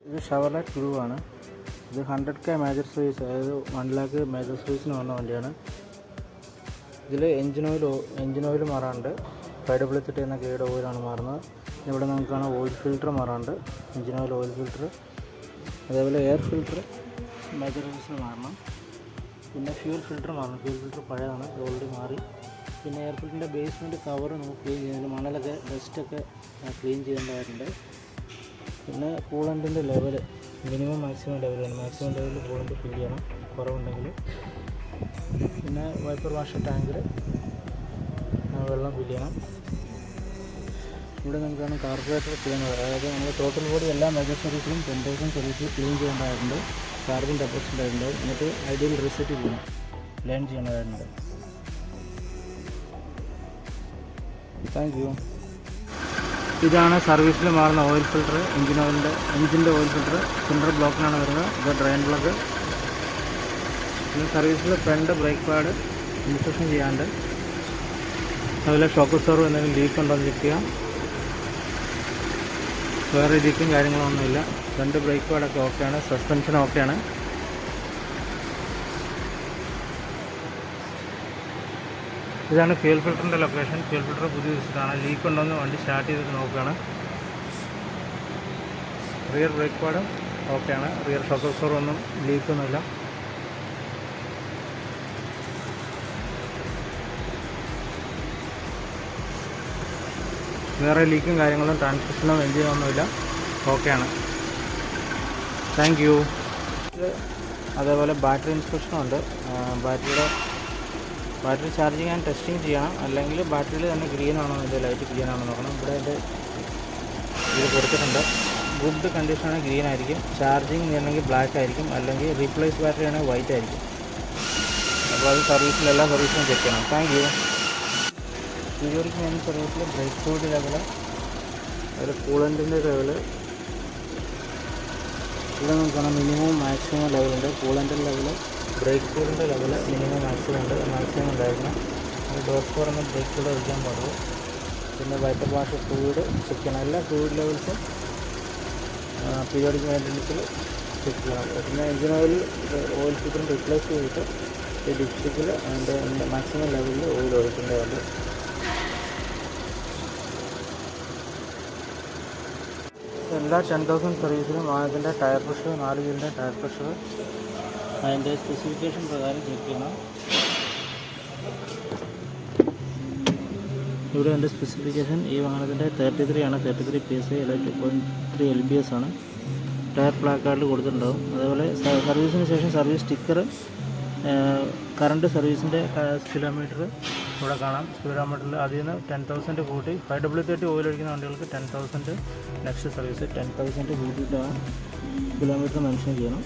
ഇത് ഷവർലെറ്റ് ഗ്രൂ ആണ്. ഇത് 100K മേജർ സർവീസ്, അതായത് 1 lakh മേജർ സർവീസിന് വന്ന വണ്ടിയാണ്. ഇതിൽ എൻജിൻ ഓയിൽ മാറാറുണ്ട്. 5W30 എന്ന ഗ്രേഡ് ഓയിലാണ് മാറുന്നത്. ഇവിടെ നമുക്ക് കാണാം ഓയിൽ ഫിൽറ്റർ മാറാറുണ്ട്, എൻജിൻ ഓയിൽ ഫിൽറ്റർ. അതേപോലെ എയർ ഫിൽറ്റർ മേജർ സർവീസിന് മാറണം. പിന്നെ ഫ്യൂൽ ഫിൽറ്റർ മാറണം. ഫ്യൂൽ ഫിൽറ്റർ പഴയതാണ്, ഓൾറെഡി മാറി. പിന്നെ എയർ ഫിൽറ്ററിൻ്റെ ബേസ്മെൻറ്റ് കവർ നമുക്ക് ക്ലീൻ ചെയ്യുന്നതിന് മണലൊക്കെ ഡസ്റ്റൊക്കെ ക്ലീൻ ചെയ്യേണ്ടതായിട്ടുണ്ട്. പിന്നെ കൂളൻറ്റിൻ്റെ ലെവൽ മിനിമം മാക്സിമം ലെവലാണ്. മാക്സിമം ലെവലിൽ കൂളൻറ്റ് ഫിൽ ചെയ്യണം കുറവുണ്ടെങ്കിൽ. പിന്നെ വൈപ്പർ വാഷർ ടാങ്കിൽ വെള്ളം ഫിൽ ചെയ്യണം. ഇവിടെ നമുക്കാണ് കാർബറേറ്റർ ചെയ്യുന്നത്. അതായത് നമ്മൾ ടോട്ടൽ ബോഡി എല്ലാ മേജർ സർവീസിലും 10,000 സർവീസിൽ ക്ലീൻ ചെയ്യേണ്ടതായിട്ടുണ്ട്. കാർബൺ ഡെപ്പോസിറ്റ് ആയിട്ടുണ്ട്. എന്നിട്ട് ഐഡിയൽ റീസെറ്റ് ചെയ്യണം, ലേൺ ചെയ്യേണ്ടതായിട്ടുണ്ട്. Thank you. ഇതാണ് സർവീസിൽ മാറുന്ന ഓയിൽ ഫിൽറ്റർ. എഞ്ചിൻ്റെ ഓയിൽ ഫിൽറ്റർ സെൻട്രൽ ബ്ലോക്കിനാണ് വരുന്നത്. ഇത് ഡ്രെയിൻ പ്ലഗ്. പിന്നെ സർവീസിൽ ഫ്രണ്ട് ബ്രേക്ക് പാഡ് ഇൻസ്പെക്ഷൻ ചെയ്യാണ്ട്, അതുപോലെ ഷോക്ക് അബ്സോർബർ എന്തെങ്കിലും ലീക്ക് ഉണ്ടോ എന്ന് ചെക്ക് ചെയ്യാം. വേറെ ലീക്കും കാര്യങ്ങളൊന്നുമില്ല. ഫ്രണ്ട് ബ്രേക്ക് പാഡൊക്കെ ഓക്കെയാണ്. സസ്പെൻഷൻ ഓക്കെയാണ്. ഇതാണ് ഫ്യൂൽ ഫിൽറ്ററിൻ്റെ ലൊക്കേഷൻ. ഫ്യൂൽ ഫിൽറ്റർ പുതിയ വെച്ചിട്ടാണ്. ലീക്ക് ഉണ്ടോയെന്ന് വണ്ടി സ്റ്റാർട്ട് ചെയ്തിട്ട് നോക്കുകയാണ്. റിയർ ബ്രേക്ക് പാഡ് ഓക്കെയാണ്. റിയർ ഷോക്ക് അബ്സോർബർ ഒന്നും ലീക്കൊന്നുമില്ല. വേറെ ലീക്കും കാര്യങ്ങളും ട്രാൻസ്മിഷനോ എൻജിനൊന്നുമില്ല, ഓക്കെയാണ്. Thank you. അതേപോലെ ബാറ്ററി ഇൻസ്പെക്ഷനും ഉണ്ട്. ബാറ്ററി ചാർജിങ് ആൻഡ് ടെസ്റ്റിംഗ് ചെയ്യണം. അല്ലെങ്കിൽ ബാറ്ററിയിൽ തന്നെ ഗ്രീൻ ആണോ, അതിൻ്റെ ലൈറ്റ് ഗ്രീൻ ആണോ നോക്കണം. ഇവിടെ അതിൻ്റെ ഇത് കൊടുത്തിട്ടുണ്ട്. ഗുഡ് കണ്ടീഷനാണെങ്കിൽ ഗ്രീൻ ആയിരിക്കും, ചാർജിങ് ചെയ്യണമെങ്കിൽ ബ്ലാക്ക് ആയിരിക്കും, അല്ലെങ്കിൽ റീപ്ലേസ് ബാറ്ററി ആണെങ്കിൽ വൈറ്റ് ആയിരിക്കും. അപ്പോൾ അത് എല്ലാ സർവീസിലും ചെക്ക് ചെയ്യണം. Thank you. പീരിയോഡിക് മെയിൻ്റനൻസ് സർവീസിൽ ബ്രേക്ക് ഫ്ലൂയിഡ് ലെവൽ, അതിൽ കൂളൻറ്റിൻ്റെ ലെവൽ, ഇവിടെ നോക്കണം മിനിമം മാക്സിമം ലെവലുണ്ട്. കൂളൻറ്റിൻ്റെ ലെവൽ, ബ്രേക്ക് ഫ്ലൂയിഡിൻ്റെ ലെവൽ മിനിമം മാക്സിമം ഉണ്ട്. മാക്സിമം ഉണ്ടായിരുന്നു. അത് ഡോർ സ്കോർ എന്ന ബ്രേക്ക് ഫ്ലൂയിഡ് ഒഴിക്കാൻ പാടുള്ളൂ. പിന്നെ വൈപ്പർ വാഷർ ഫ്ലൂയിഡ് ചെക്ക് ചെയ്യണം. എല്ലാ ഫ്ലൂയിഡ് ലെവൽസും പീരിയോഡിക് മെയിൻ്റനൻസിൽ ചെക്ക് ചെയ്യണം. പിന്നെ എഞ്ചിൻ ഓയിൽ ഫിൽറ്ററും റീപ്ലേസ് ചെയ്തിട്ട് ഈ ഡിസ്ട്രിക്റ്റിൽ അതിൻ്റെ മാക്സിമം ലെവലിൽ ഓയിൽ ഒഴിക്കേണ്ടതുണ്ട്. എല്ലാ 10,000 സർവീസിലും അതിൻ്റെ ടയർ പ്രഷർ, 4 വീലിൻ്റെ ടയർ പ്രഷർ അതിൻ്റെ സ്പെസിഫിക്കേഷൻ പ്രകാരം ചെക്ക് ചെയ്യണം. ഇവിടെ എൻ്റെ സ്പെസിഫിക്കേഷൻ ഈ വാഹനത്തിൻ്റെ 33 ആണ്. 33 PSI, 2.3 LBS ആണ്. ടയർ പ്ലാക്കാർഡിൽ കൊടുത്തിട്ടുണ്ടാവും. അതേപോലെ സർവീസിന് ശേഷം സർവീസ് സ്റ്റിക്കർ, കറണ്ട് സർവീസിൻ്റെ കിലോമീറ്റർ ഇവിടെ കാണാം. സ്പീഡോമീറ്ററിൽ അതിൽ നിന്ന് 10,000 കൂട്ടി 5W30 ഓയിൽ ഒഴിക്കുന്ന വണ്ടികൾക്ക് 10,000 നെക്സ്റ്റ് സർവീസ് 10,000 കൂട്ടിയിട്ടാണ് കിലോമീറ്റർ മെൻഷൻ ചെയ്യണം.